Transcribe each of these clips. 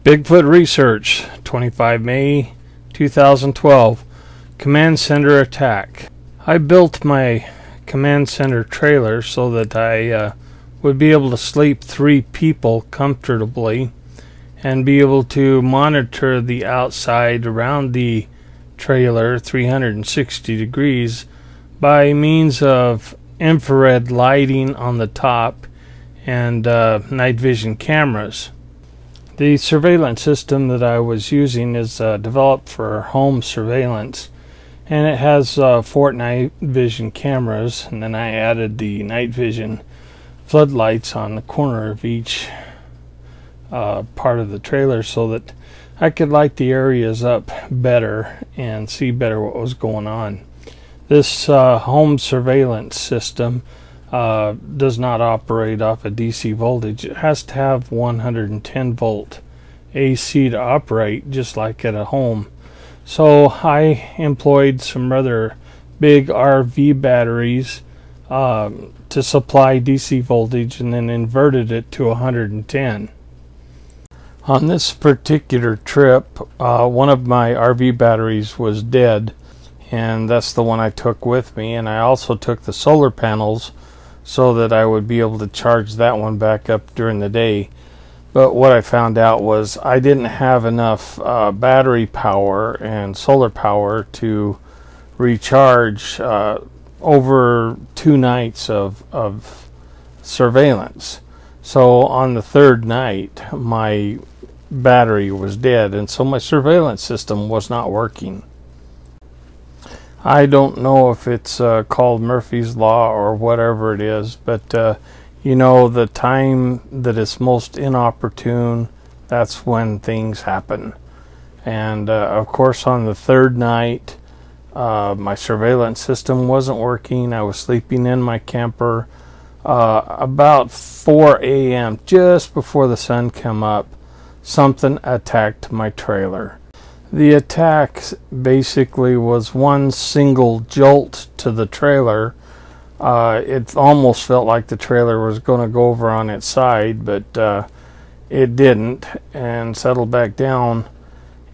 Bigfoot Research, 25 May 2012, Command Center Attack. I built my command center trailer so that I would be able to sleep 3 people comfortably and be able to monitor the outside around the trailer 360 degrees by means of infrared lighting on the top and night vision cameras. The surveillance system that I was using is developed for home surveillance, and it has 4 night vision cameras, and then I added the night vision floodlights on the corner of each part of the trailer so that I could light the areas up better and see better what was going on. This home surveillance system does not operate off a DC voltage. It has to have 110 volt AC to operate, just like at a home. So I employed some rather big RV batteries to supply DC voltage and then inverted it to 110. On this particular trip, one of my RV batteries was dead, and that's the one I took with me, and I also took the solar panels so that I would be able to charge that one back up during the day. But what I found out was I didn't have enough battery power and solar power to recharge over 2 nights of surveillance. So on the 3rd night my battery was dead, and so my surveillance system was not working. I don't know if it's called Murphy's Law or whatever it is, but you know, the time that it's most inopportune, that's when things happen. And of course on the 3rd night my surveillance system wasn't working. I was sleeping in my camper. About 4 a.m., just before the sun came up, something attacked my trailer. The attack basically was one single jolt to the trailer. It almost felt like the trailer was going to go over on its side, but it didn't, and settled back down.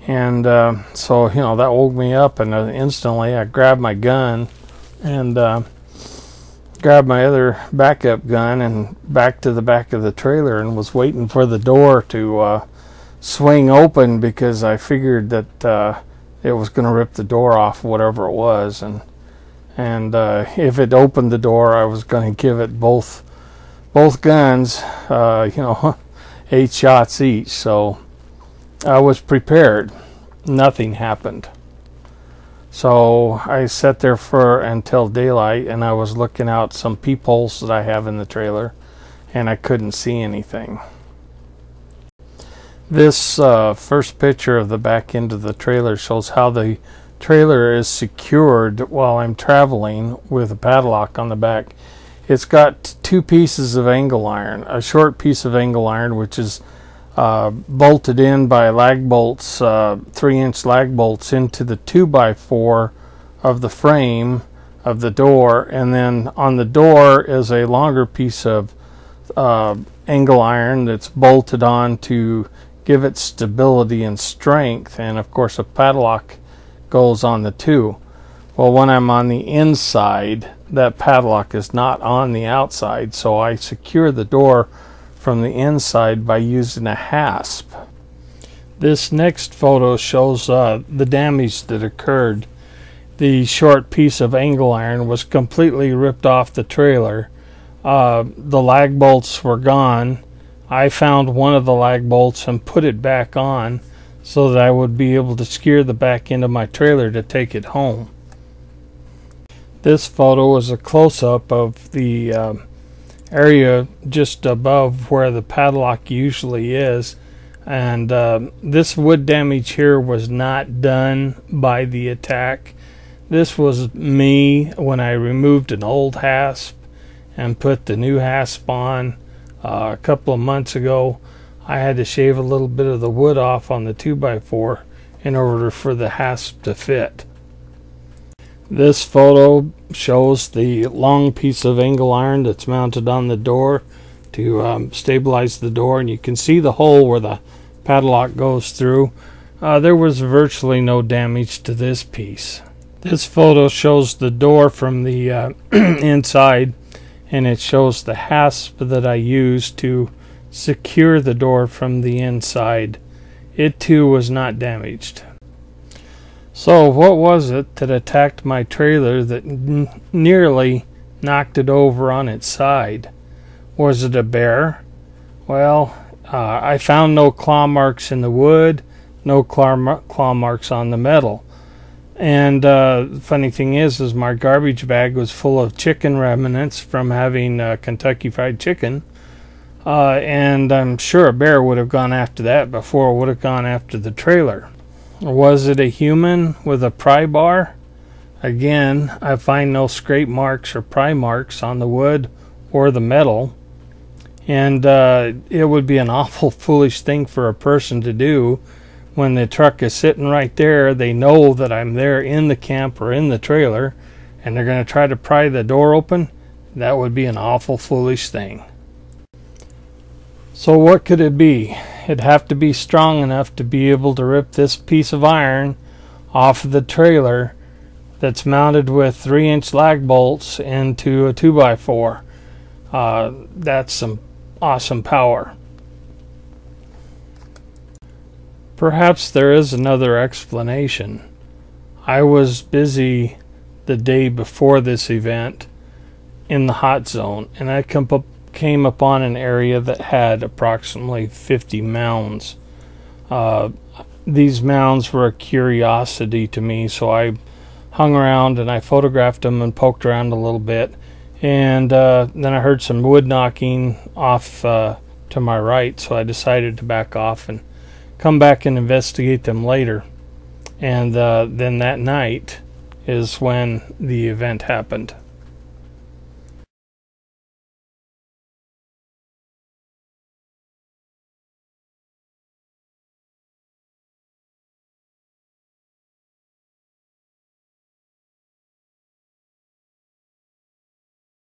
And so, you know, that woke me up, and instantly I grabbed my gun and grabbed my other backup gun and back to the back of the trailer and was waiting for the door to swing open, because I figured that it was going to rip the door off, whatever it was, and if it opened the door, I was going to give it both guns, you know, 8 shots each. So I was prepared. Nothing happened. So I sat there until daylight, and I was looking out some peepholes that I have in the trailer, and I couldn't see anything. This first picture of the back end of the trailer shows how the trailer is secured while I'm traveling with a padlock on the back. It's got 2 pieces of angle iron, a short piece of angle iron which is bolted in by lag bolts, 3-inch lag bolts into the 2x4 of the frame of the door, and then on the door is a longer piece of angle iron that's bolted on to give it stability and strength, and of course a padlock goes on the 2. Well, when I'm on the inside, that padlock is not on the outside, so I secure the door from the inside by using a hasp. This next photo shows the damage that occurred. The short piece of angle iron was completely ripped off the trailer. The lag bolts were gone. I found one of the lag bolts and put it back on so that I would be able to secure the back end of my trailer to take it home. This photo is a close-up of the area just above where the padlock usually is, and this wood damage here was not done by the attack. This was me when I removed an old hasp and put the new hasp on a couple of months ago. I had to shave a little bit of the wood off on the 2x4 in order for the hasp to fit. This photo shows the long piece of angle iron that's mounted on the door to stabilize the door, and you can see the hole where the padlock goes through. There was virtually no damage to this piece. This photo shows the door from the inside, and it shows the hasp that I used to secure the door from the inside. It too was not damaged. So what was it that attacked my trailer that nearly knocked it over on its side? Was it a bear? Well, I found no claw marks in the wood, no claw marks on the metal. And the funny thing is my garbage bag was full of chicken remnants from having Kentucky Fried Chicken. And I'm sure a bear would have gone after that before it would have gone after the trailer. Was it a human with a pry bar? Again, I find no scrape marks or pry marks on the wood or the metal. And it would be an awful foolish thing for a person to do when the truck is sitting right there. They know that I'm there in the camp or in the trailer, and they're going to try to pry the door open. That would be an awful foolish thing. So what could it be? It'd have to be strong enough to be able to rip this piece of iron off of the trailer that's mounted with 3-inch lag bolts into a 2x4. That's some awesome power. Perhaps there is another explanation. I was busy the day before this event in the hot zone, and I came upon an area that had approximately 50 mounds. These mounds were a curiosity to me, so I hung around and I photographed them and poked around a little bit, and then I heard some wood knocking off to my right, so I decided to back off and come back and investigate them later. And then that night is when the event happened.